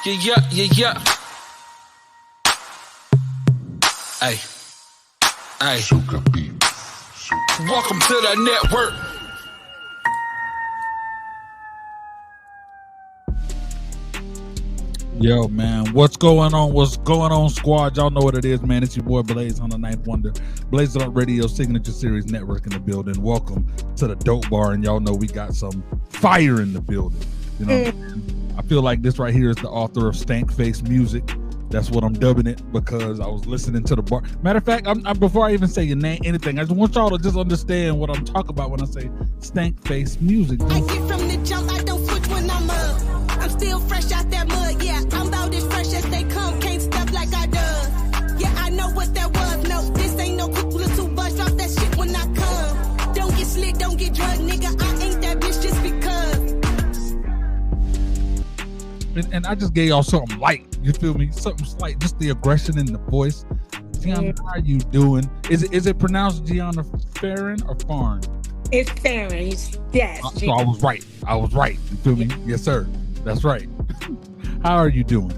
Yeah. Hey. Welcome to the network. Yo, man, what's going on? What's going on, squad? Y'all know what it is, man. It's your boy Blaze on the Ninth Wonder, Blaze Up Radio Signature Series Network in the building. Welcome to the Dope Bar, and y'all know we got some fire in the building. You know, I feel like this right here is the author of Stank Face Music. That's what I'm dubbing it because I was listening to the bar. Matter of fact, I'm before I even say your name, anything, I just want y'all to just understand what I'm talking about when I say Stank Face Music. I get from the jump, I don't switch when I'm up. I'm still fresh out that mud, yeah. I'm about as fresh as they come, can't step like I does. Yeah, I know what that was. No, this ain't no quick little buzz. Drop that shit when I come. Don't get slit, don't get drugged, nigga. I ain't that bitch just because. And I just gave y'all something light. You feel me? Something slight, just the aggression in the voice. Gianna, how are you doing? Is it pronounced Gianna Farren or Farren? It's Faren. Yes. So I was right. You feel me? Yes, sir. That's right. How are you doing?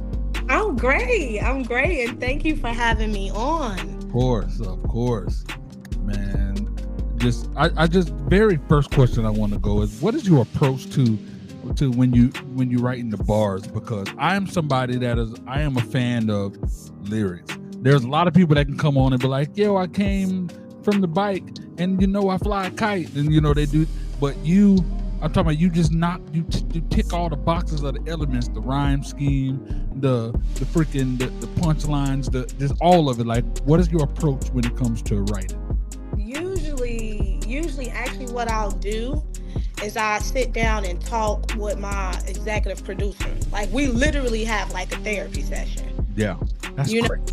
I'm great. And thank you for having me on. Of course. Man, I just very first question I want to go is, what is your approach to when you writing the bars? Because I am somebody I am a fan of lyrics. There's a lot of people that can come on and be like, yo, I came from the bike and I fly a kite, and they do, but I'm talking about you tick all the boxes of the elements, the rhyme scheme, the freaking the punchlines, just all of it. Like, what is your approach when it comes to writing? Usually actually what I'll do is I sit down and talk with my executive producer. Like, we literally have like a therapy session. Yeah, that's great.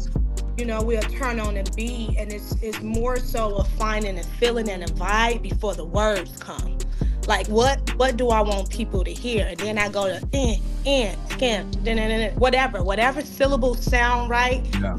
We'll turn on a beat, and it's more so of finding a feeling and a vibe before the words come. Like, what do I want people to hear? And then I go to skim, whatever syllables sound right. Yeah.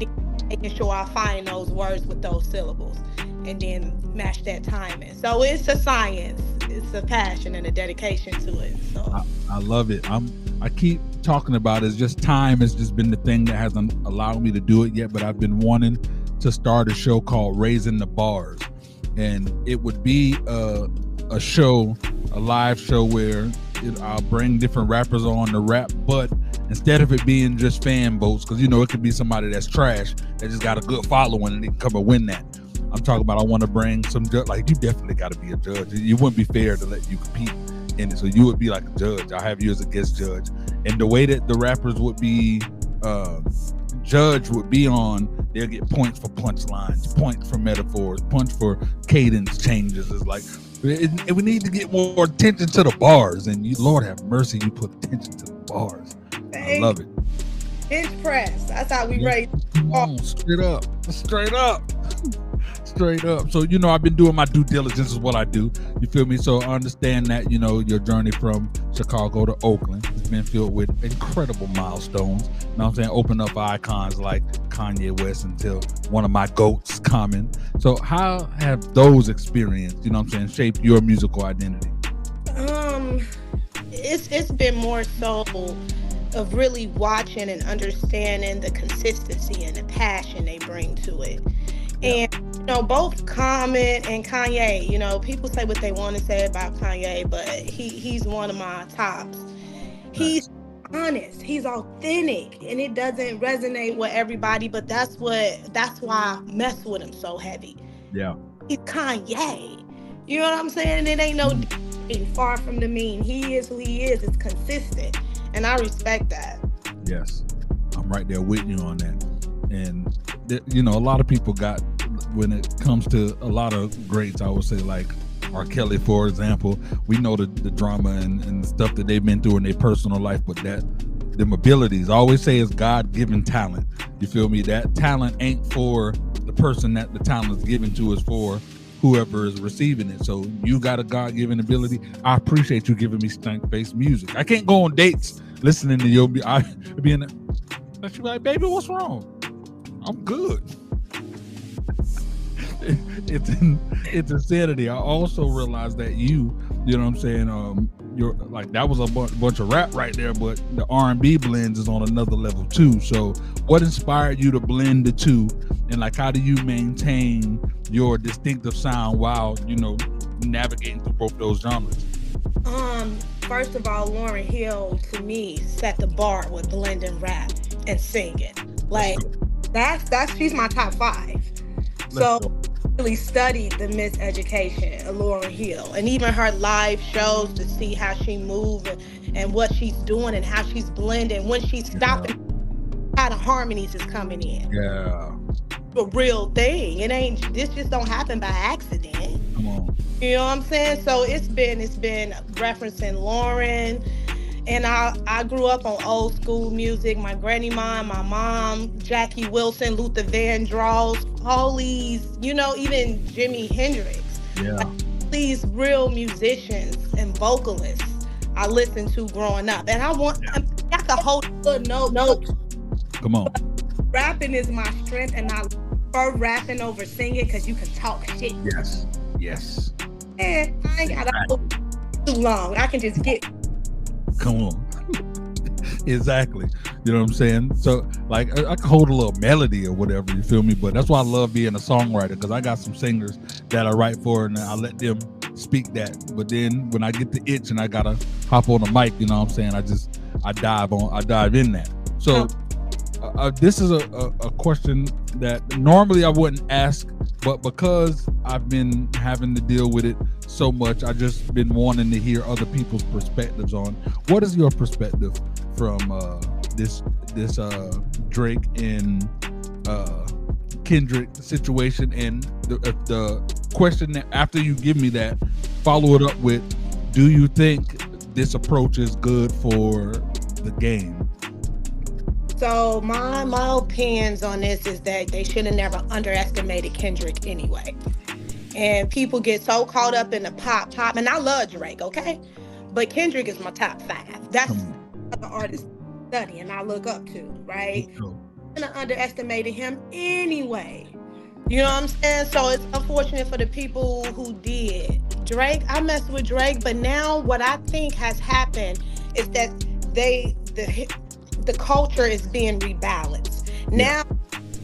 Making sure I find those words with those syllables, and then match that timing. So it's a science, it's a passion and a dedication to it. So I love it. I keep talking about it. It's just time has just been the thing that hasn't allowed me to do it yet, but I've been wanting to start a show called Raising the Bars, and it would be a live show where I'll bring different rappers on to rap, but instead of it being just fan votes, because it could be somebody that's trash that just got a good following and they can come and win that. I'm talking about I want to bring some like, you definitely got to be a judge. It wouldn't be fair to let you compete in it, so you would be like a judge. I'll have you as a guest judge, and the way that the rappers would be judge would be on, they'll get points for punchlines, points for metaphors, points for cadence changes. It's like, we need to get more attention to the bars, and Lord have mercy, you put attention to the bars. I love it. Bench press. That's how we raise. Straight up. So I've been doing my due diligence is what I do. You feel me? So I understand that your journey from Chicago to Oakland has been filled with incredible milestones. You know what I'm saying? Open up icons like Kanye West until one of my goats, Common. So how have those experiences, shaped your musical identity? It's been more so of really watching and understanding the consistency and the passion they bring to it. And both Common and Kanye, people say what they want to say about Kanye, but he's one of my tops. He's honest, he's authentic, and it doesn't resonate with everybody, but that's why I mess with him so heavy. Yeah. He's Kanye. You know what I'm saying? It ain't no far from the mean. He is who he is. It's consistent, and I respect that. Yes, I'm right there with you on that. And a lot of people got, when it comes to a lot of greats, I would say like R. Kelly, for example, we know the drama and the stuff that they've been through in their personal life, but them abilities, I always say, is God-given talent. You feel me? That talent ain't for the person that the talent is given to, is for whoever is receiving it. So you got a God-given ability. I appreciate you giving me Stank Face Music. I can't go on dates listening to your, I being like, baby, what's wrong? I'm good. It's insanity. I also realized that you know what I'm saying, you're like, that was a bunch of rap right there, but the R&B blends is on another level too. So what inspired you to blend the two, and like how do you maintain your distinctive sound while, you know, navigating through both those genres? First of all, Lauryn Hill to me set the bar with blending rap and singing. Like that's she's my top 5. So really studied the miseducation of Lauryn Hill, and even her live shows to see how she moves and what she's doing and how she's blending, when she's stopping, how the harmonies is coming in. Yeah. A real thing. This just don't happen by accident. Come on. You know what I'm saying? So it's been referencing Lauren, and I grew up on old school music. My granny mom, my mom, Jackie Wilson, Luther Vandross, all these, you know, even Jimi Hendrix. Yeah. Like, these real musicians and vocalists I listened to growing up, and I can hold a note. Come on. Rapping is my strength, and I prefer rapping over singing because you can talk shit. Yes. And I ain't gotta hold too long. I can just get. Come on. Exactly. You know what I'm saying? So like I can hold a little melody or whatever, you feel me? But that's why I love being a songwriter, because I got some singers that I write for and I let them speak that. But then when I get the itch and I gotta hop on the mic, you know what I'm saying? I dive in that. So this is a question that normally I wouldn't ask, but because I've been having to deal with it so much, I just been wanting to hear other people's perspectives on what is your perspective from this Drake and Kendrick situation, and the question that after you give me that, follow it up with, do you think this approach is good for the game? So my opinions on this is that they should have never underestimated Kendrick anyway. And people get so caught up in the pop, and I love Drake, okay? But Kendrick is my top 5. That's the artist I study and I look up to, right? And I underestimated him anyway. You know what I'm saying? So it's unfortunate for the people who did. Drake, I messed with Drake, but now what I think has happened is that the culture is being rebalanced. Now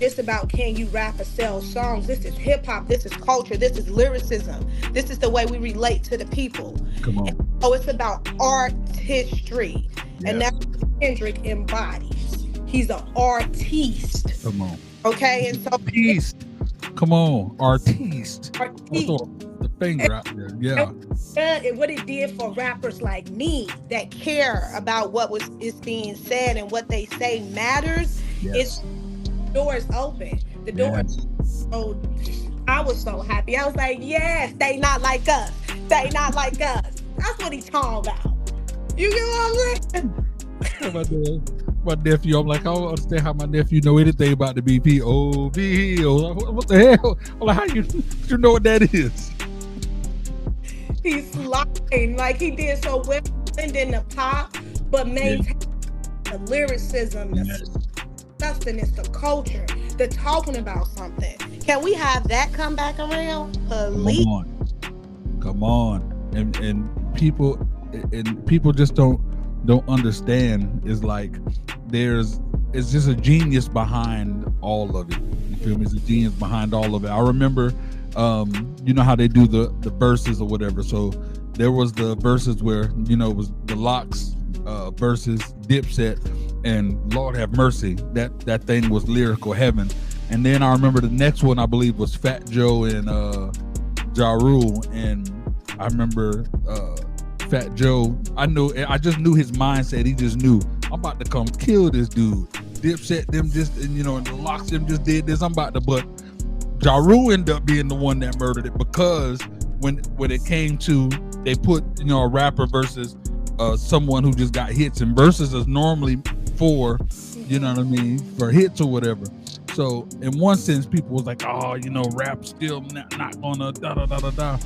it's about, can you rap or sell songs? This is hip hop, this is culture, this is lyricism. This is the way we relate to the people. Come on. And so it's about artistry. And that's what Kendrick embodies. He's an artiste. Come on. Okay, and so artiste. Come on, artiste. The finger out there, yeah. And what it did for rappers like me that care about what is being said and what they say matters. It's doors open. The doors. So I was so happy. I was like, yes, they not like us. They not like us. That's what he's talking about. You get what I'm saying? My nephew, I'm like, I don't understand how my nephew know anything about the BPOV. What the hell? I'm like, how you know what that is? He's lying. Like, he did so well in the pop, but maintain the lyricism, the sustenance, the culture, the talking about something. Can we have that come back around? Please? Come on. And people just don't understand. Is like it's just a genius behind all of it. You feel me? It's a genius behind all of it. I remember you know how they do the verses or whatever. So there was the verses where, you know, it was the Locks versus Dipset, and Lord have mercy, that thing was lyrical heaven. And then I remember the next one, I believe, was Fat Joe and Ja Rule, and I remember Fat Joe, I just knew his mindset. He just knew, I'm about to come kill this dude. Dipset them just, and you know, and the Locks them just did this. I'm about to, but Ja Rule ended up being the one that murdered it, because when it came to, they put, you know, a rapper versus someone who just got hits, and verses is normally for, you know what I mean, for hits or whatever. So in one sense, people was like, oh, you know, rap still not gonna da.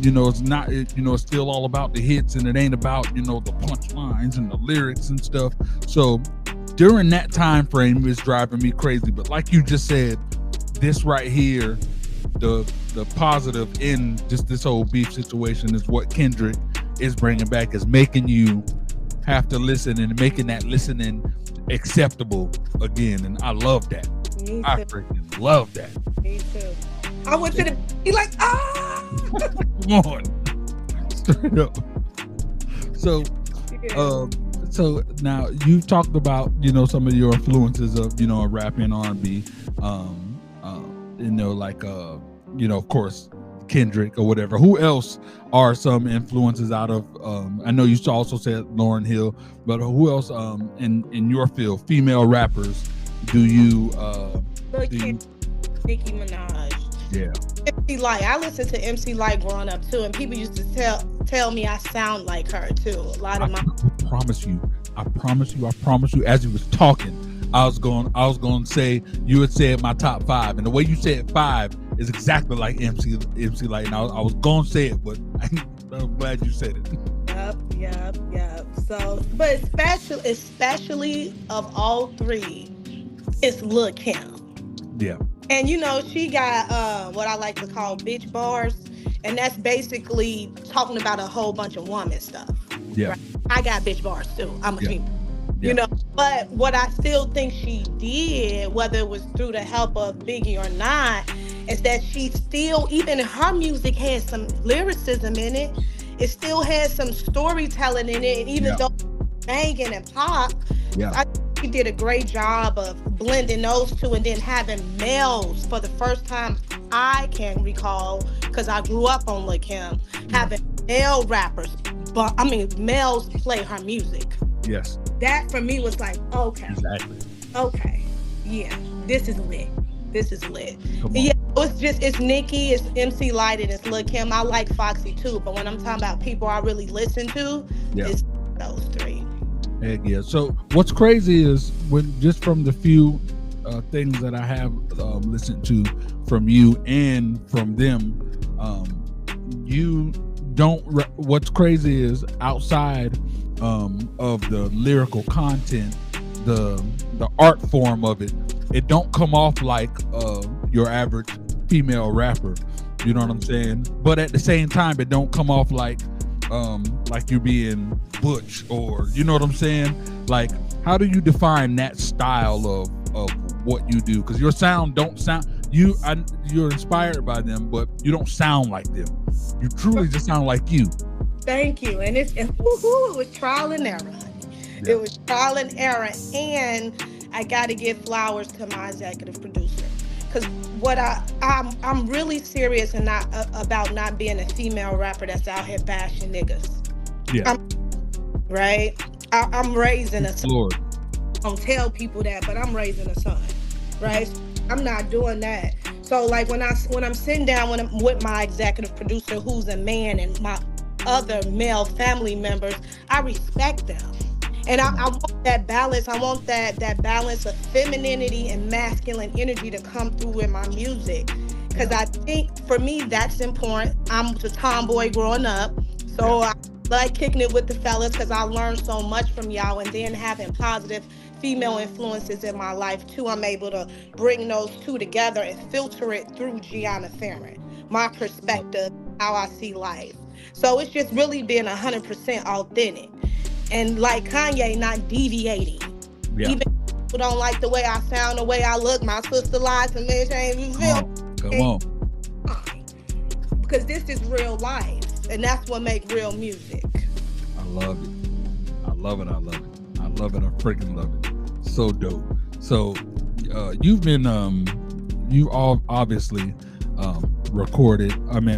You know, it's not, you know, it's still all about the hits, and it ain't about, you know, the punchlines and the lyrics and stuff. So during that time frame, it's driving me crazy. But like you just said, this right here, the positive in just this whole beef situation is what Kendrick is bringing back, is making you have to listen and making that listening acceptable again. And I love that. Me I too. freaking love that. Me too. I went to the he like, Come on. Straight up. So so now you talked about, you know, some of your influences of, you know, rap and R&B, you know, like you know, of course, Kendrick or whatever. Who else are some influences out of I know you also said Lauryn Hill, but who else in your field, female rappers, do you Nicki Minaj. Yeah. MC Light. I listened to MC Light growing up too, and people used to tell me I sound like her too. A lot of I promise you, as you was talking, I was going to say, you had said my top 5, and the way you said 5 is exactly like MC Light. And I was going to say it, but I'm glad you said it. Yep. So, but especially of all three, it's Lil' Kim. Yeah. And you know, she got what I like to call bitch bars, and that's basically talking about a whole bunch of woman stuff. Yeah. Right? I got bitch bars too. I'm a female. Yeah. You know, but what I still think she did, whether it was through the help of Biggie or not, is that she still, even her music has some lyricism in it. It still has some storytelling in it, and even though banging and pop, I think she did a great job of blending those two, and then having males for the first time I can recall, because I grew up on Lil' Kim, having male rappers, but I mean males play her music. Yes. That for me was like, okay. Exactly. Okay. Yeah. This is lit. Come on. Yeah, it's Nicki, it's MC Light, and it's Lil' Kim. I like Foxy too, but when I'm talking about people I really listen to, it's those three. Heck yeah. So what's crazy is when just from the few things that I have listened to from you and from them, you don't. What's crazy is outside of the lyrical content, the art form of it, it don't come off like your average female rapper. You know what I'm saying? But at the same time, it don't come off like you're being butch, or you know what I'm saying? Like, how do you define that style of what you do? Because your sound don't sound, you're inspired by them, but you don't sound like them. You truly just sound like you. Thank you. And it was trial and error, honey. Yeah. It was trial and error, and I got to give flowers to my executive producer, because what I'm really serious and not about not being a female rapper that's out here bashing niggas. Yeah. Right. I'm raising a son. Lord. I don't tell people that, but I'm raising a son. Right. I'm not doing that. So like when I'm sitting down with my executive producer, who's a man, and my other male family members, I respect them. And I want that balance. I want that balance of femininity and masculine energy to come through in my music. Because I think for me, that's important. I'm a tomboy growing up. So I like kicking it with the fellas because I learned so much from y'all. And then having positive female influences in my life too, I'm able to bring those two together and filter it through Gianna Farren, my perspective, how I see life. So it's just really being 100% authentic. And like Kanye, not deviating. Yeah. Even if people don't like the way I sound, the way I look, my sister lies to me, Come on. Because this is real life, and that's what makes real music. I love it. I freaking love it. So dope. So you've been you all obviously recorded,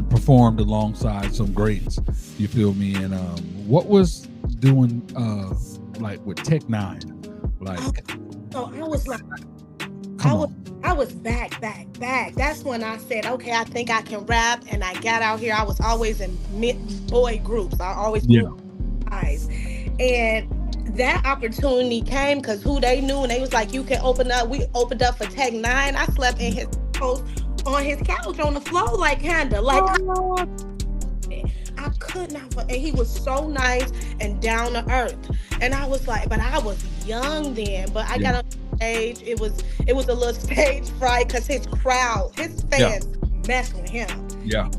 performed alongside some greats, you feel me? And what was doing like with Tech Nine, like so I was like I was back. That's when I said, okay, I think I can rap, and I got out here. I was always in boy groups. I always guys, and that opportunity came because who they knew, and they was like, you can open up. We opened up for Tech Nine. I slept in his house on his couch on the floor like kinda like. I could not, and he was so nice and down to earth. And I was like, but I was young then, but I got on stage. It was a little stage fright because his crowd, his fans messed with him. Yeah.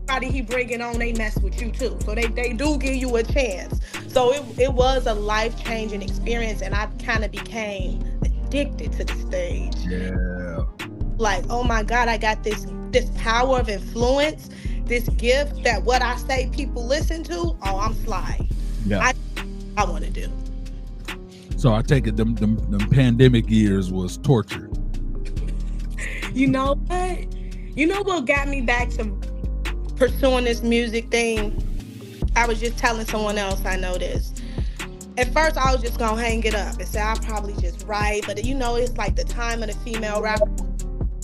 everybody he bringing on, they mess with you too. So they do give you a chance. So it was a life-changing experience, and I kind of became addicted to the stage. Yeah. Like, oh my God, I got this power of influence, this gift that what I say people listen to. Oh, I'm slide. Yeah. I want to do. So I take it them pandemic years was torture. You know what? You know what got me back to pursuing this music thing? I was just telling someone else I know this. At first, I was just gonna hang it up and say I'll probably just write, but you know, it's like the time of the female rapper.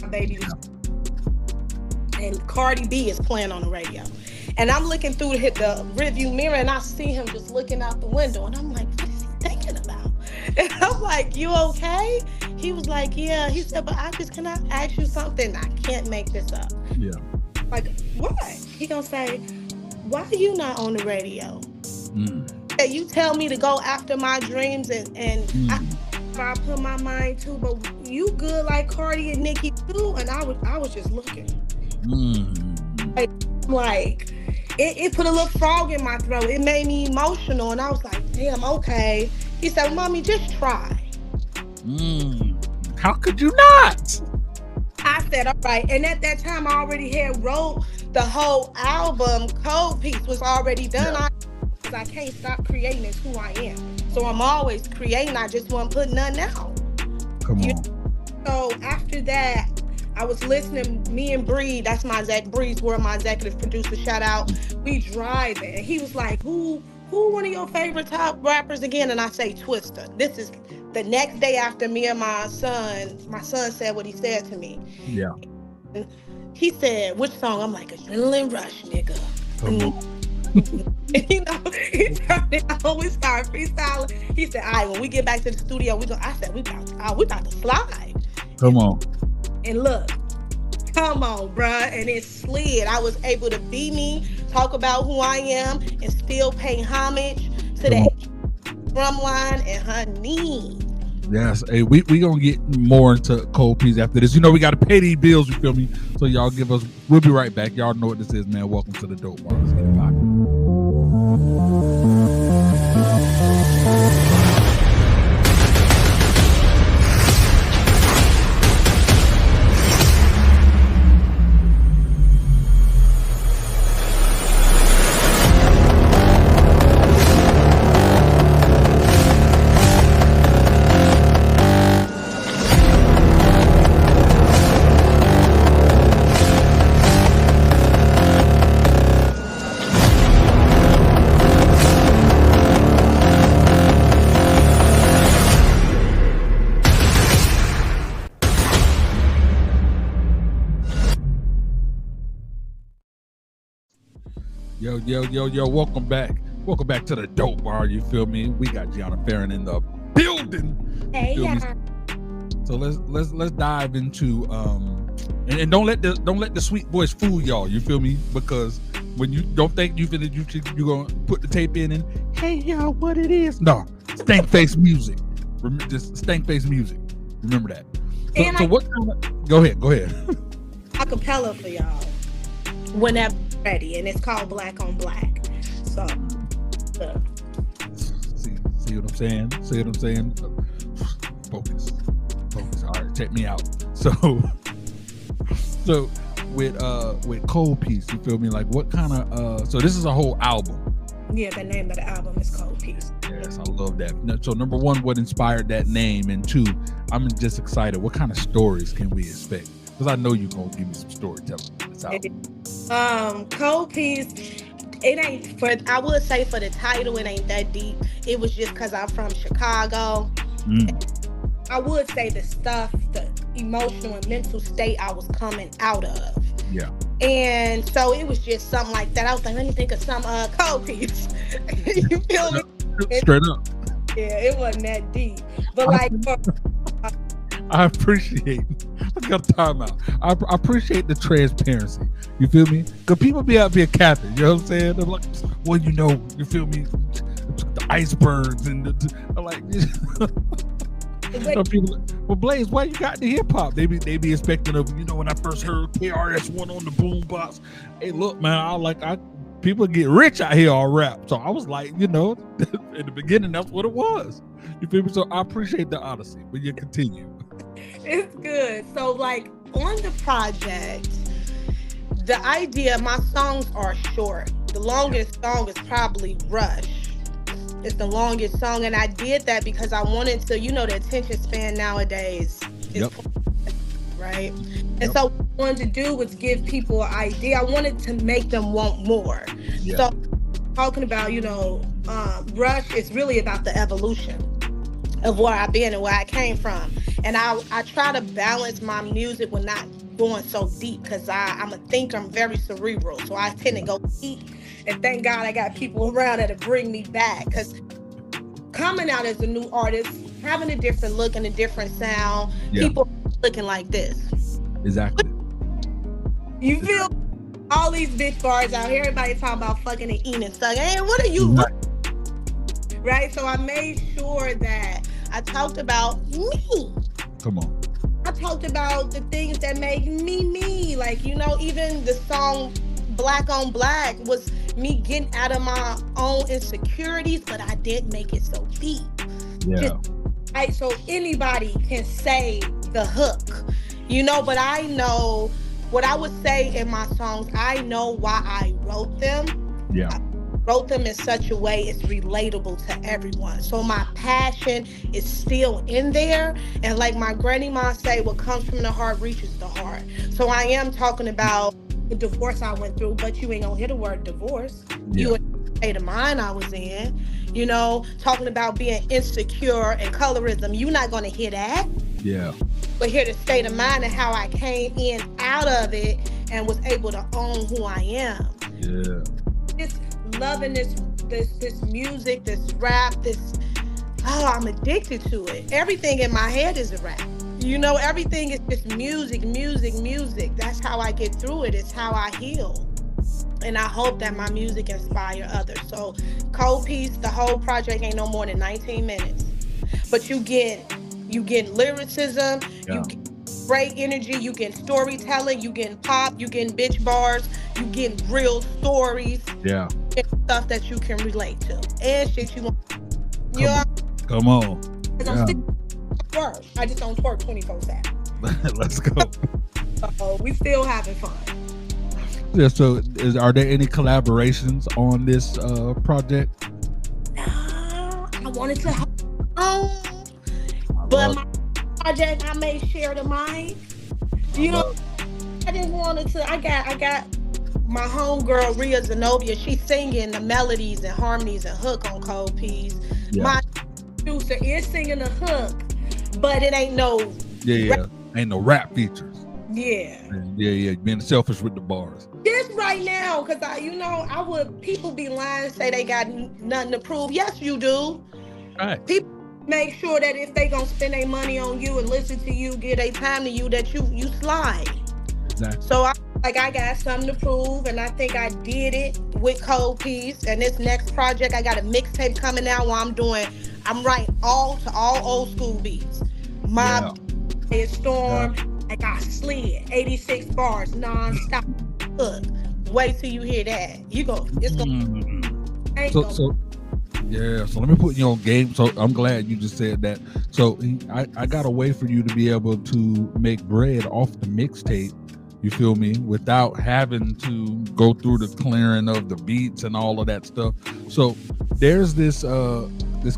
My baby, and Cardi B is playing on the radio, and I'm looking through the rearview mirror, and I see him just looking out the window, and I'm like, what is he thinking about? And I'm like, you okay? He was like, yeah. He said, but can I ask you something? I can't make this up. Yeah. Like, what? He gonna say, why are you not on the radio? You tell me to go after my dreams, and I put my mind to, but you good like Cardi and Nicki too? And I was just looking. Like it put a little frog in my throat. It made me emotional, and I was like, damn, okay. He said, well, mommy, just try. How could you not? I said, all right. And at that time, I already had wrote the whole album. Cold Piece was already done. Yeah. I can't stop creating. It's who I am. So I'm always creating. I just won't put nothing out. Come on. So after that, I was listening. Me and Bree, that's my Bree's World, my executive producer. Shout out. We driving, and he was like, "Who one of your favorite top rappers again?" And I say Twista. This is the next day after me and my son. My son said what he said to me. Yeah. And he said, "Which song?" I'm like, "Adrenaline Rush, nigga." Come on. You know, he turned it on. We started freestyling. He said, all right, when we get back to the studio, I said, we about to slide. Come on. And look, come on, bruh. And it slid. I was able to be me, talk about who I am, and still pay homage to that drum line and her knee. Yes. Hey, we gonna get more into Cold Piece after this. You know, we gotta pay these bills, you feel me? So y'all we'll be right back. Y'all know what this is, man. Welcome to the Dope Bar. Let's get it back. Yo, welcome back to the Dope Bar, you feel me? We got Gianna Farren in the building. Hey, yeah. So let's dive into and don't let the sweet voice fool y'all, you feel me? Because when you don't think you're gonna put the tape in and hey y'all, what it is? No, stank face music. Just stank face music. Remember that. So what kind of, go ahead. Cappella for y'all whenever ready, and it's called Black on Black. So see what I'm saying? See what I'm saying? Focus. All right, check me out. So with Cold Piece, you feel me? Like what kind of so this is a whole album. Yeah, the name of the album is Cold Piece. Yes, I love that. So number one, what inspired that name? And two, I'm just excited. What kind of stories can we expect? Because I know you're gonna give me some storytelling. Cold Piece, it ain't I would say for the title, it ain't that deep. It was just because I'm from Chicago. I would say the stuff, the emotional and mental state I was coming out of. Yeah. And so it was just something like that. I was like, let me think of some Cold Piece. You feel me? Straight up. Yeah, it wasn't that deep. But like I appreciate. Let's get a timeout. I appreciate the transparency. You feel me? Because people be out here capping. You know what I'm saying? They're like, well, you know, you feel me? The icebergs and I'm like, Some people, well, Blaze, why you got the hip hop? They be expecting of, you know, when I first heard KRS-One on the boombox. Hey, look, man, people get rich out here on rap. So I was like, you know, in the beginning, that's what it was. You feel me? So I appreciate the honesty, but you continue. It's good. So like on the project, the idea, my songs are short. The longest song is probably Rush. It's the longest song, and I did that because I wanted to, you know, the attention span nowadays is right? And so what I wanted to do was give people an idea. I wanted to make them want more. Yeah. So talking about, you know, Rush is really about the evolution of where I've been and where I came from. And I try to balance my music with not going so deep, because I'm a thinker, I'm very cerebral. So I tend to go deep. And thank God I got people around that'll bring me back. Because coming out as a new artist, having a different look and a different sound, people looking like this. Exactly. You feel all these bitch bars out here, everybody talking about fucking and eating and stuff. Hey, what are you right? So I made sure that I talked about me. Come on. I talked about the things that make me. Like, you know, even the song Black on Black was me getting out of my own insecurities, but I didn't make it so deep. Yeah. Right? So anybody can say the hook, you know, but I know what I would say in my songs. I know why I wrote them. Yeah. I wrote them in such a way it's relatable to everyone. So my passion is still in there. And like my granny mom say, what comes from the heart reaches the heart. So I am talking about the divorce I went through, but you ain't gonna hear the word divorce. You in the state of mind I was in, you know, talking about being insecure and colorism. You're not gonna hear that. Yeah. But hear the state of mind and how I came in out of it and was able to own who I am. Yeah. Just loving this music, this rap, I'm addicted to it. Everything in my head is a rap. You know, everything is just music. That's how I get through it. It's how I heal. And I hope that my music inspire others. So Cold Piece, the whole project ain't no more than 19 minutes. But you get lyricism, you get great energy, you get storytelling, you get pop, you get bitch bars, you get real stories. Yeah. And stuff that you can relate to. And shit you want. Come on. I'm still twerk. I just don't twerk 24/7. Let's go. So we still having fun. Yeah, so are there any collaborations on this project? I wanted to but my project I made share the mic. You know, I didn't want to. I got my homegirl Rhea Zenobia. She's singing the melodies and harmonies and hook on Cold Piece. Yeah. My producer is singing the hook, but it ain't no ain't no rap features. Yeah. Being selfish with the bars. This right now, because people be lying, say they got nothing to prove. Yes, you do. Right. People make sure that if they gonna spend their money on you and listen to you, give their time to you, that you slide. Exactly. So I got something to prove, and I think I did it with Cold Piece. And this next project, I got a mixtape coming out where I'm writing all old school beats. My Storm. I got slid 86 bars non-stop. Look, wait till you hear that. So let me put you on game. So I'm glad you just said that. So I got a way for you to be able to make bread off the mixtape, you feel me, without having to go through the clearing of the beats and all of that stuff. So there's this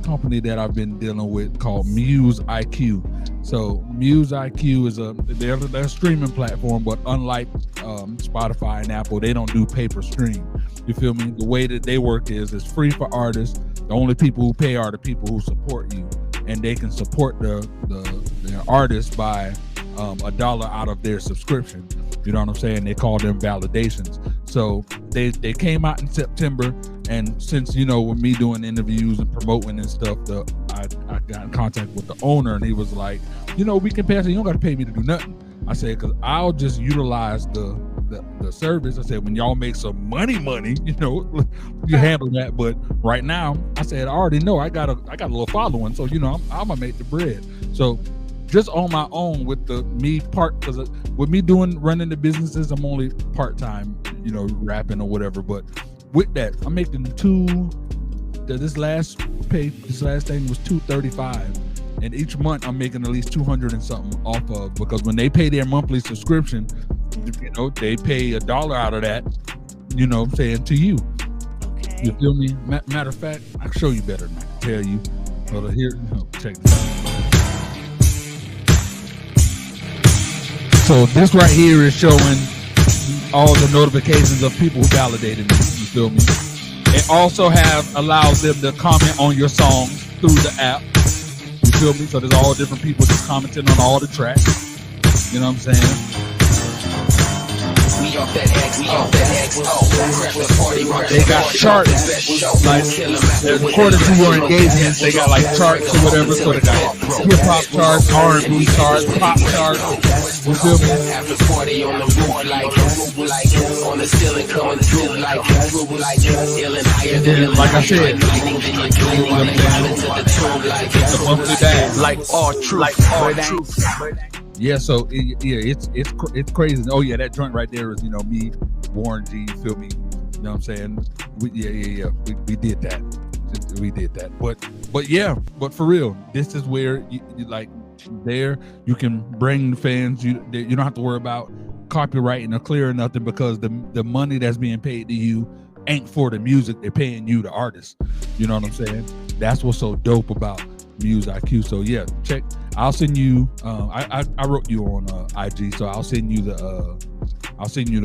company that I've been dealing with called Muse IQ. So Muse IQ is they're a streaming platform, but unlike Spotify and Apple, they don't do pay-per stream. You feel me? The way that they work is it's free for artists. The only people who pay are the people who support you, and they can support their artists by $1 out of their subscription. You know what I'm saying? They call them validations. So they came out in September, and since, you know, with me doing interviews and promoting and stuff, I got in contact with the owner, and he was like, you know, we can pass it. You don't got to pay me to do nothing. I said, because I'll just utilize the the service. I said, when y'all make some money, you know, you handle that. But right now, I said, I already know I got a little following, so you know, I'm gonna make the bread. So just on my own with because with me running the businesses, I'm only part-time, you know, rapping or whatever. But with that, I'm making this last thing was $235, and each month I'm making at least 200 and something off of, because when they pay their monthly subscription, you know, they pay $1 out of that, you know what I'm saying, to you. Okay. You feel me? Matter of fact, I can show you better than I can tell you. But here, check this out. So this right here is showing all the notifications of people who validated me. You feel me? It also allows them to comment on your songs through the app. You feel me? So there's all different people just commenting on all the tracks. You know what I'm saying? They got charts, like according to your engagements, they got like charts or whatever. So they got hip hop charts, R&B charts, pop charts. You feel me? And then, like I said, it's a monthly bag. Like all truth. Yeah, so it's crazy. Oh yeah, that joint right there is, you know, me, Warren G. You feel me? You know what I'm saying? We did that. We did that. But for real, this is where you like there you can bring the fans. You don't have to worry about copywriting or clearing nothing, because the money that's being paid to you ain't for the music. They're paying you, the artist. You know what I'm saying? That's what's so dope about Muse IQ. So yeah, check. I'll send you. I wrote you on IG, so I'll send you the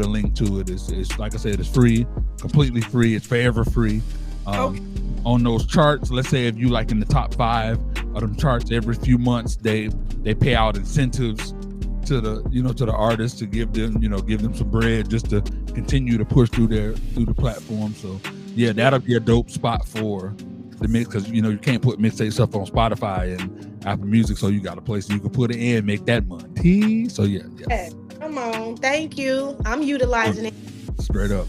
link to it. It's like I said, it's free, completely free. It's forever free. On those charts, let's say if you like in the top 5 of them charts, every few months they pay out incentives to the artists to give them some bread just to continue to push through the platform. So yeah, that'll be a dope spot for the mix, because you know you can't put mixtape stuff on Spotify and Apple Music, so you got a place you can put it in, make that money. So yeah. Come on, thank you. I'm utilizing it. Straight up,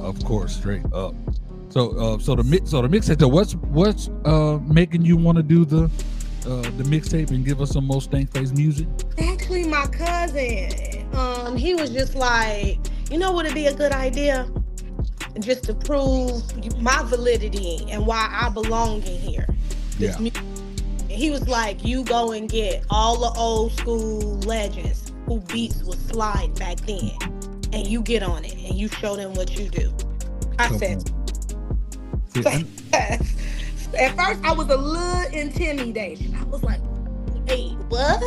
of course, straight up. So the mixtape. So what's making you want to do the mixtape and give us some more Stank Face music? Actually, my cousin, he was just like, you know, would it be a good idea? Just to prove my validity and why I belong in here. Yeah. And he was like, you go and get all the old school legends who beats was slide back then, and you get on it and you show them what you do. I said, at first I was a little intimidated. I was like, hey, what?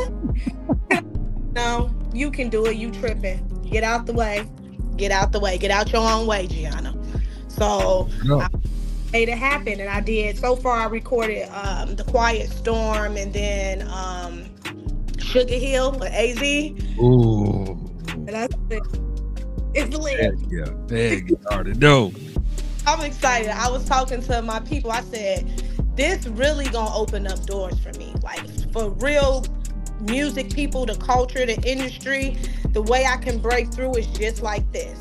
No, you can do it. You tripping. Get out the way. Get out your own way, Gianna. So I made it happen, and I did. So far, I recorded The Quiet Storm, and then Sugar Hill with AZ. Ooh. And that's it. It's lit. There you already know. I'm excited. I was talking to my people. I said, this really gonna open up doors for me. Like, for real music people, the culture, the industry, the way I can break through is just like this.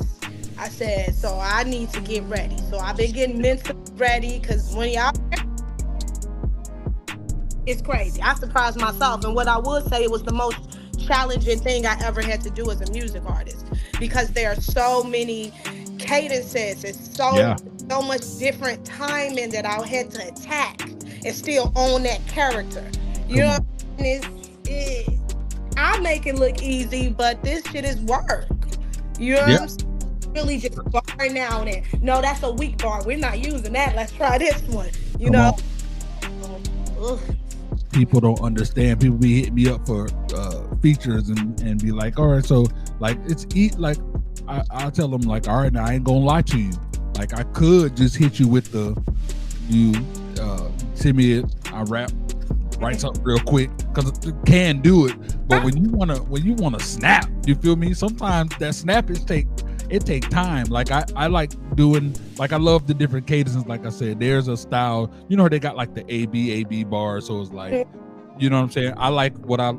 I said, so I need to get ready. So I've been getting mentally ready, because when y'all, it's crazy. I surprised myself. And what I would say, it was the most challenging thing I ever had to do as a music artist, because there are so many cadences and so much different timing that I had to attack and still own that character. You know, I make it look easy, but this shit is work. You know what I'm saying? Really just barring out and no, that's a weak bar. We're not using that. Let's try this one. You know? People don't understand. People be hitting me up for features and be like, all right, so like I'll tell them like, all right, now I ain't gonna lie to you. Like, I could just hit you with send me it, I write something real quick, because it can do it. But when you wanna snap, you feel me? Sometimes that snap it take time. Like I like doing, like I love the different cadences. Like I said, there's a style, you know, they got like the AB bars, so it's like You know what I'm saying? I like what I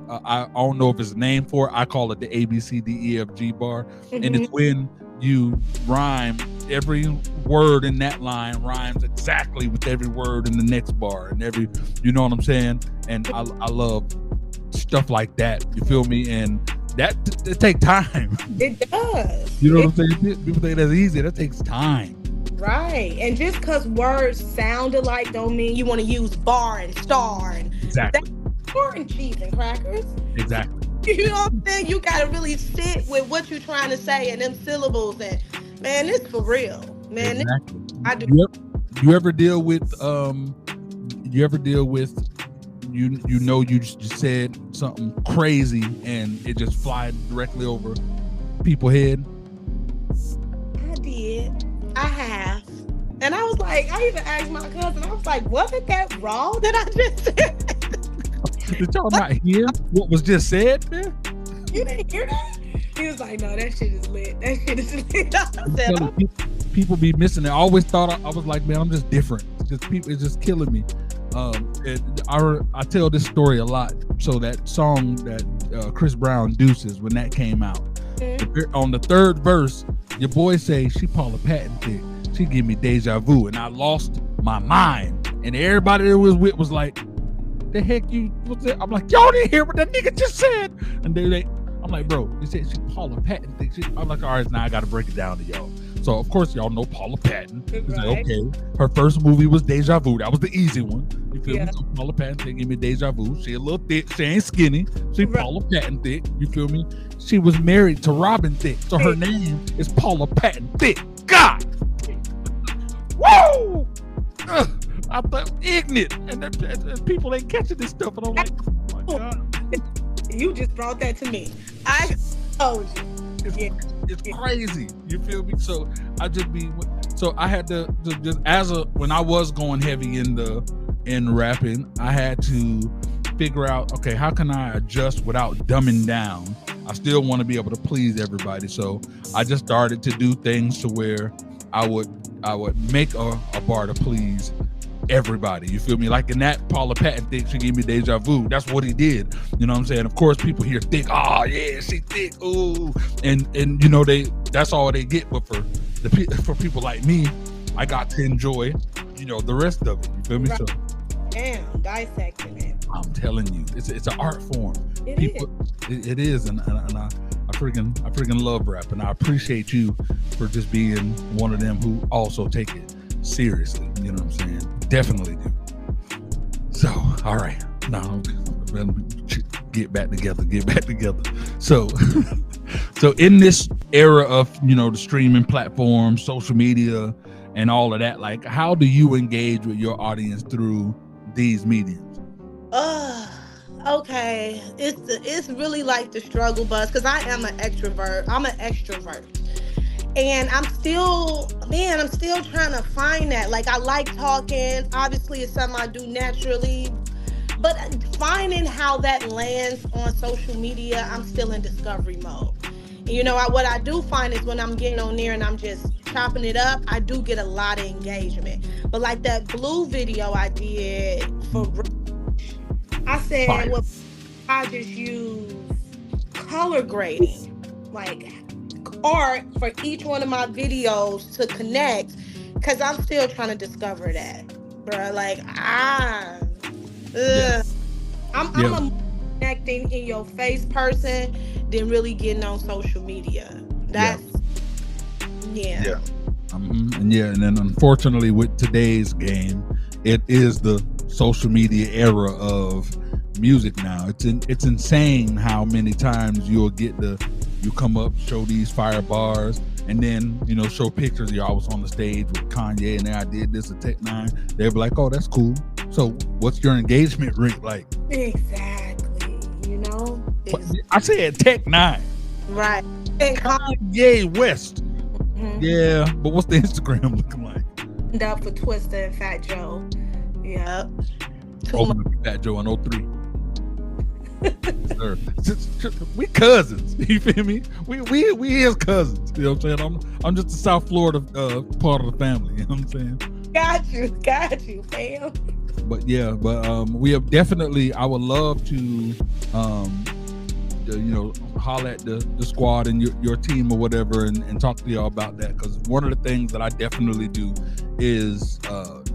don't know if it's a name for it. I call it the ABCDEFG bar. And it's when you rhyme, every word in that line rhymes exactly with every word in the next bar, and every, you know what I'm saying? And I love stuff like that. You feel me? And that it takes time. It does. You know what I'm saying? People think that's easy. That takes time. Right. And just because words sound alike don't mean you want to use bar and star and exactly. And cheese and crackers. Exactly. You know what I'm saying? You gotta really sit with what you're trying to say and them syllables, and man, it's for real. Man, exactly. I do. You ever deal with you know you just said something crazy and it just flies directly over people's head? I did. I have. And I was like, I even asked my cousin, I was like, wasn't that wrong that I just said? Did y'all not hear what was just said, man? You didn't hear that? He was like, no, that shit is lit. That shit is lit. I said, people be missing it. I always thought I was like, man, I'm just different. It's just killing me. And I tell this story a lot. So that song that Chris Brown Deuces, when that came out, on the third verse, your boy say she Paula Patton thick. She give me deja vu, and I lost my mind. And everybody that was with was like, the heck you was it? I'm like, y'all didn't hear what that nigga just said. And I'm like, bro, he said she Paula Patton thick. I'm like, all right, now I gotta break it down to y'all. So of course y'all know Paula Patton. Right. Like, okay, her first movie was Deja Vu. That was the easy one. You feel me? So Paula Patton thick, give me Deja Vu. She a little thick. She ain't skinny. She Paula Patton thick. You feel me? She was married to Robin Thicke, so her name is Paula Patton Thick. God, woo! I thought ignorant, and people ain't catching this stuff, and I'm like, oh my God. You just brought that to me. I told you. It's crazy. You feel me? So I had to just when I was going heavy in rapping, I had to figure out, okay, how can I adjust without dumbing down? I still want to be able to please everybody. So I just started to do things to where I would make a bar to please everybody. You feel me? Like in that Paula Patton thing, she gave me deja vu. That's what he did. You know what I'm saying? Of course, people hear thick. Oh yeah, she thick. Ooh, and you know that's all they get. But for people like me, I got to enjoy, you know, the rest of it. You feel me? Right. So damn, dissecting it. I'm telling you, it's an art form. It is, and I freaking love rap, and I appreciate you for just being one of them who also take it seriously. You know what I'm saying? Definitely do. So, all right, now get back together. So in this era of, you know, the streaming platforms, social media, and all of that, like, how do you engage with your audience through these mediums? Okay, it's really like the struggle bus, because I am an extrovert. I'm an extrovert, and I'm still trying to find that. Like, I like talking. Obviously, it's something I do naturally, but finding how that lands on social media, I'm still in discovery mode. And you know, what I do find is when I'm getting on there and I'm just chopping it up, I do get a lot of engagement. But like that blue video I did for, I said, well, I just use color grading, like art for each one of my videos to connect, because I'm still trying to discover that, bro. Like, I'm a connecting in your face person than really getting on social media. That's and then unfortunately with today's game, it is the social media era of music now. It's insane how many times you come up, show these fire bars, and then, you know, show pictures of y'all was on the stage with Kanye and then I did this at Tech 9. They'll be like, oh, that's cool. So what's your engagement rate like? Exactly. You know? I said Tech 9. Right. And Kanye West. Mm-hmm. Yeah, but what's the Instagram looking like? Up for Twista and Fat Joe. Yep. Fat Joe in 03. Sir. We cousins. You feel me? We is cousins. You know what I'm saying? I'm just the South Florida part of the family. You know what I'm saying? Got you, fam. but we have definitely. I would love to, holler at the squad and your team or whatever, and talk to y'all about that, because one of the things that I definitely do is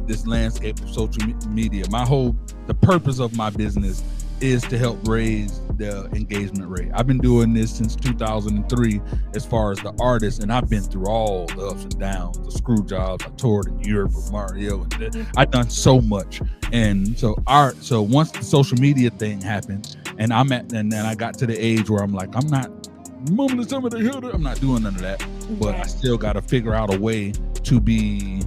this landscape of social media. The purpose of my business is to help raise the engagement rate. I've been doing this since 2003 as far as the artist, and I've been through all the ups and downs, the screw jobs. I toured in Europe with Mario, and I've done so much. And so once the social media thing happened, and I got to the age where I'm like, I'm not mumbling some of the hitter, I'm not doing none of that, but I still got to figure out a way to be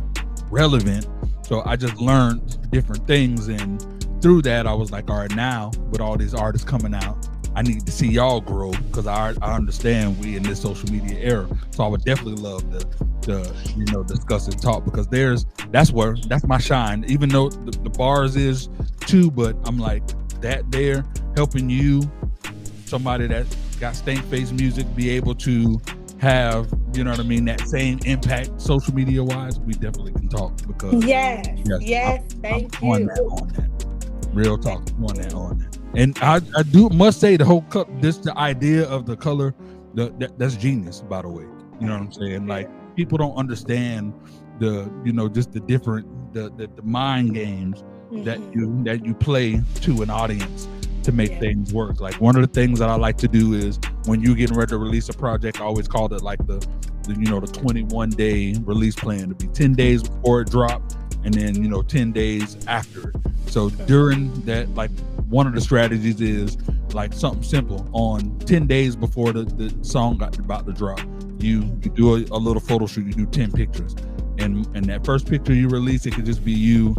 relevant. So I just learned different things, and through that, I was like, all right, now with all these artists coming out, I need to see y'all grow, because I understand we in this social media era. So I would definitely love to discuss and talk, because that's my shine. Even though the bars is too, but I'm like that there helping you, somebody that got Stank Face music, be able to have, that same impact social media wise. We definitely can talk, because yes, thank you. On that. Real talk on that. And I must say, the whole the idea of the color, that's genius, by the way. You know what I'm saying? Like, people don't understand just the different the mind games that you play to an audience to make things work. Like, one of the things that I like to do is, when you're getting ready to release a project, I always call it like the 21-day release plan, to be 10 days before it dropped, and then 10 days after it. So during that, like, one of the strategies is like something simple. On 10 days before the song got about to drop, you do a little photo shoot. You do 10 pictures, and that first picture you release, it could just be you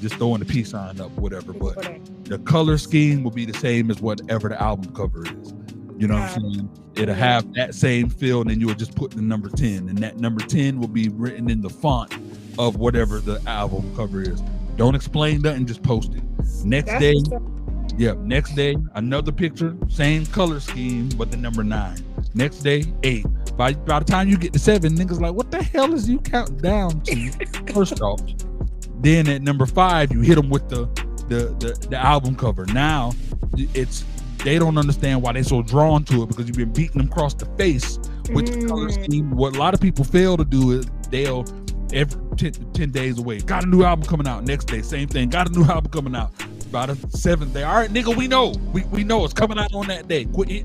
just throwing the peace sign up, whatever, but the color scheme will be the same as whatever the album cover is. You know what I'm saying? It'll have that same feel, and then you will just put the number 10, and that number 10 will be written in the font of whatever the album cover is. Don't explain nothing, just post it. Next day, another picture, same color scheme, but the number 9. Next day, 8. By the time you get to 7, niggas like, what the hell is you counting down to? First off, then at number 5, you hit them with the album cover. Now they don't understand why they're so drawn to it, because you've been beating them across the face with the color scheme. What a lot of people fail to do is they'll every 10 days away, got a new album coming out. Next day, same thing, got a new album coming out. By the 7th day, all right, nigga, we know it's coming out on that day. Quit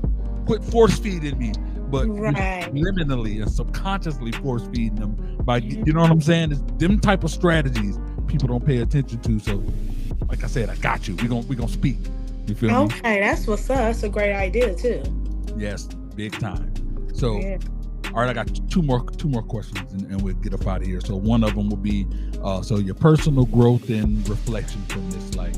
force feeding me. But liminally and subconsciously force feeding them by, you know what I'm saying? It's them type of strategies people don't pay attention to. So, like I said, I got you. We gonna speak. You feel me? Okay, that's what's up. That's a great idea too. Yes, big time. So, all right, I got two more questions, and we'll get up out of here. So one of them will be, so your personal growth and reflection from this. Like,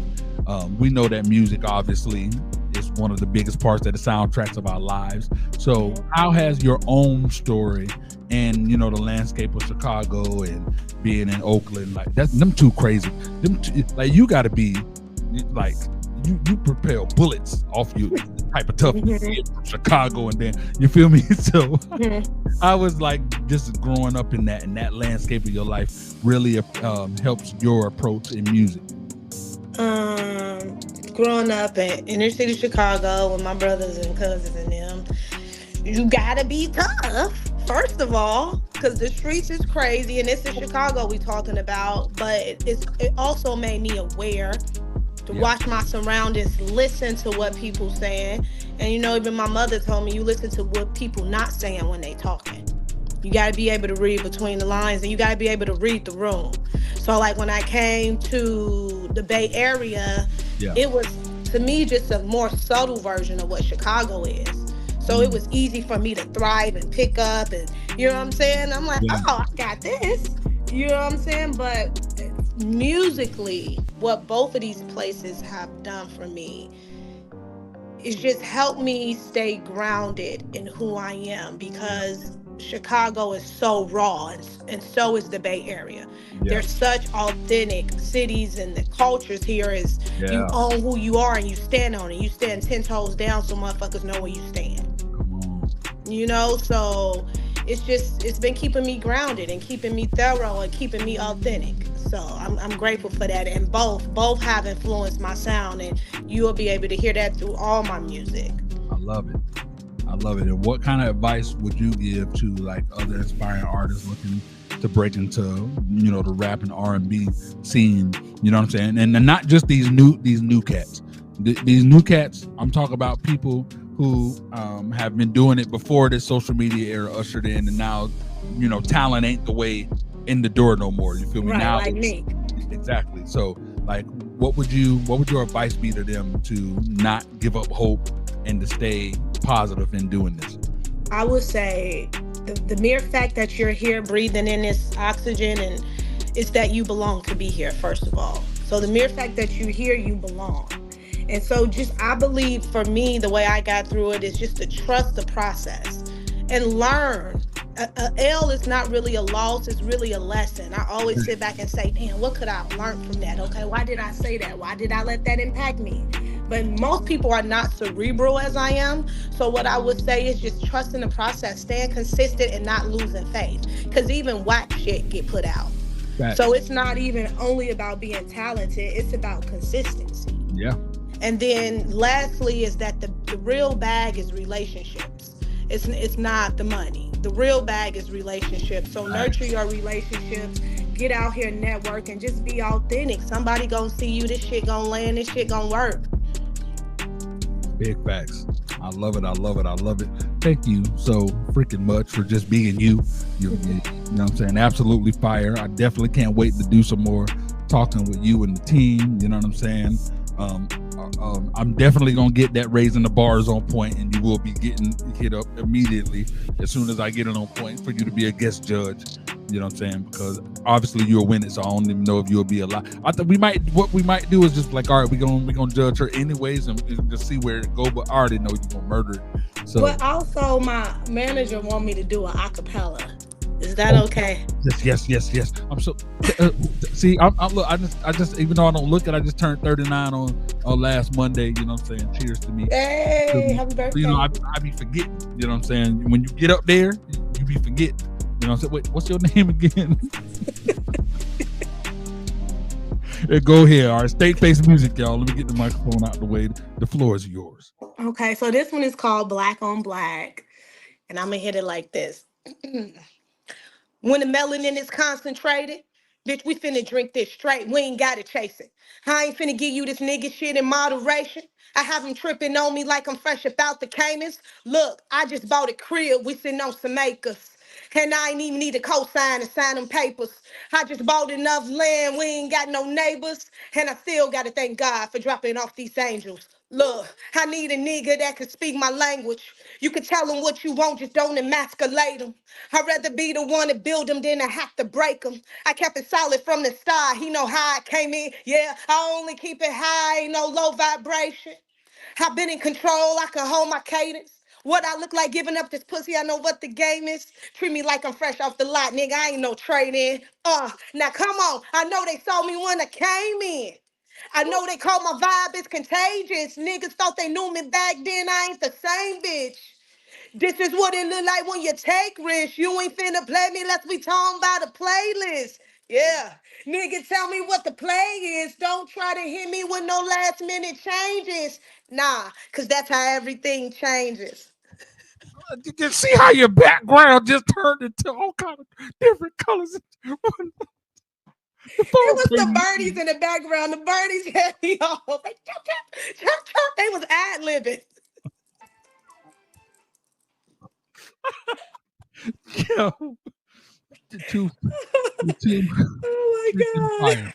we know that music obviously is one of the biggest parts of the soundtracks of our lives. So how has your own story and the landscape of Chicago and being in Oakland, like them two crazy, like you got to be like you propel bullets off you type of toughness from Chicago, and then you feel me. So I was like, just growing up in that landscape of your life really helps your approach in music. Growing up in inner city Chicago with my brothers and cousins and them, you gotta be tough, first of all, because the streets is crazy, and this is Chicago we talking about, but it also made me aware to watch my surroundings, listen to what people saying. And even my mother told me, you listen to what people not saying when they talking. You got to be able to read between the lines, and you got to be able to read the room. So like when I came to the Bay Area, it was, to me, just a more subtle version of what Chicago is. So it was easy for me to thrive and pick up, and you know what I'm saying? I'm like, oh, I got this. You know what I'm saying? But musically, what both of these places have done for me is just help me stay grounded in who I am, because Chicago is so raw, and so is the Bay Area. They're such authentic cities, and the cultures here is you own who you are and you stand on it. You stand 10 toes down so motherfuckers know where you stand. So it's been keeping me grounded and keeping me thorough and keeping me authentic. So I'm grateful for that, and both have influenced my sound, and you will be able to hear that through all my music. I love it. I love it. And what kind of advice would you give to like other aspiring artists looking to break into, the rap and R&B scene? You know what I'm saying? And not just these new cats. These new cats, I'm talking about people who have been doing it before this social media era ushered in, and now, talent ain't the way in the door no more. You feel me? Right, Now, like me. Exactly. So, like, what would your advice be to them to not give up hope and to stay positive in doing this? I would say the mere fact that you're here breathing in this oxygen, and it's that you belong to be here, first of all. So the mere fact that you're here, you belong. And so I believe for me, the way I got through it is just to trust the process and learn. A L is not really a loss, it's really a lesson. I always sit back and say, damn, what could I have learned from that? Okay, why did I say that? Why did I let that impact me? But most people are not cerebral as I am. So what I would say is just trusting the process, staying consistent and not losing faith. Because even whack shit get put out. Right. So it's not even only about being talented, it's about consistency. Yeah. And then lastly is that the real bag is relationships. It's not the money. The real bag is relationships. So nurture your relationships. Get out here, network, and just be authentic. Somebody gonna see you. This shit gonna land. This shit gonna work. Big facts. I love it. I love it. I love it. Thank you so freaking much for just being you. You know what I'm saying? Absolutely fire. I definitely can't wait to do some more talking with you and the team. You know what I'm saying? I'm definitely gonna get that raising the bars on point, and you will be getting hit up immediately as soon as I get it on point for you to be a guest judge. You know what I'm saying? Because obviously you'll win it, so I don't even know if you'll be alive. I thought what we might do is just like, all right, we're gonna judge her anyways and just see where it go. But I already know you're gonna murder it. So, but also my manager want me to do an acapella. Is that okay? Yes. I'm so see. I'm look. I just even though I don't look it, I just turned 39 on last Monday. You know what I'm saying? Cheers to me. Hey, happy birthday! So, I be forgetting. You know what I'm saying? When you get up there, you be forgetting. You know what I'm saying? Wait, what's your name again? Go ahead. All right, state-based music, y'all. Let me get the microphone out the way. The floor is yours. Okay, so this one is called Black on Black, and I'm gonna hit it like this. When the melanin is concentrated, bitch, we finna drink this straight. We ain't gotta chase it. I ain't finna give you this nigga shit in moderation. I have him tripping on me like I'm fresh about the Caymans. Look, I just bought a crib. We sitting on some acres. And I ain't even need a cosign to sign them papers. I just bought enough land. We ain't got no neighbors. And I still gotta thank God for dropping off these angels. Look, I need a nigga that can speak my language. You can tell him what you want, just don't emasculate him. I'd rather be the one to build him than to have to break him. I kept it solid from the start. He know how I came in. Yeah, I only keep it high, ain't no low vibration. I've been in control, I can hold my cadence. What I look like giving up this pussy, I know what the game is. Treat me like I'm fresh off the lot, nigga, I ain't no trade-in. Now come on, I know they saw me when I came in. I know they call my vibe is contagious. Niggas thought they knew me back then, I ain't the same bitch. This is what it look like when you take risks. You ain't finna play me unless we talking about a playlist. Yeah, nigga, tell me what the play is. Don't try to hit me with no last minute changes. Nah, cause that's how everything changes. You can see how your background just turned into all kind of different colors. It was the birdies in the background. The birdies had me off. Like, chop, chop, chop, chop. They was ad-libbing. Yo, you're too Oh my freaking God. fire.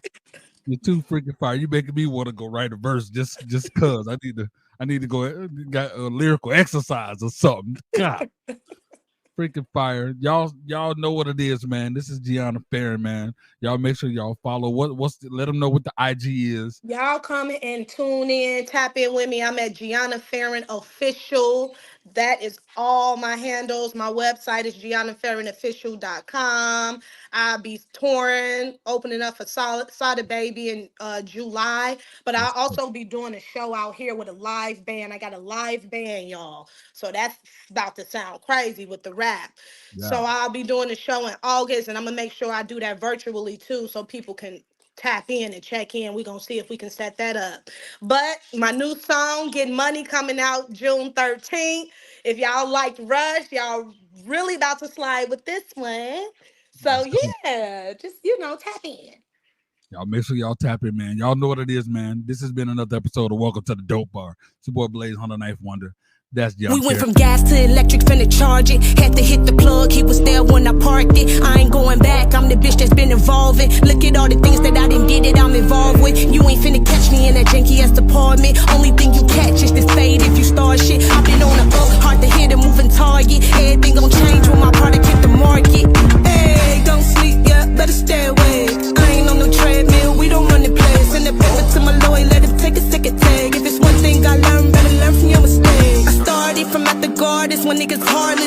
You're too freaking fire. You making me want to go write a verse just cause I need to go got a lyrical exercise or something. God. Freaking fire. Y'all know what it is, man. This is Gianna Farren, man. Y'all make sure y'all follow. Let them know what the IG is. Y'all come and tune in, tap in with me. I'm at Gianna Farren Official. That is all my handles. My website is GiannaFarrenOfficial.com. I'll be touring, opening up for Solid Baby in July. But I'll also be doing a show out here with a live band. I got a live band, y'all. So that's about to sound crazy with the rap. Yeah. So I'll be doing a show in August, and I'm going to make sure I do that virtually too so people can tap in and check in. We're going to see if we can set that up. But my new song, Get Money, coming out June 13th. If y'all liked Rush, y'all really about to slide with this one. So yeah, just, tap in. Y'all make sure y'all tap in, man. Y'all know what it is, man. This has been another episode of Welcome to the Dope Bar. It's your boy Blaze, Hunter Knife Wonder. That's Gianna. We went from gas to electric, finna charge it. Had to hit the plug, he was there when I parked it. I ain't going back, I'm the bitch that's been evolving. Look at all the things that I didn't get that I'm involved with. You ain't finna catch me in that janky ass department. Only thing you catch is this fade if you start shit. I've been on the up, hard to hit a moving target. Everything gon' change when my product hit the market. Hey, don't sleep, yeah, better stay away. I ain't on no treadmill, we don't run the place. Send the paper to my lawyer, let him take a second tag. If it's one thing I learned, better learn from your mistakes. Started from at the garden when niggas hard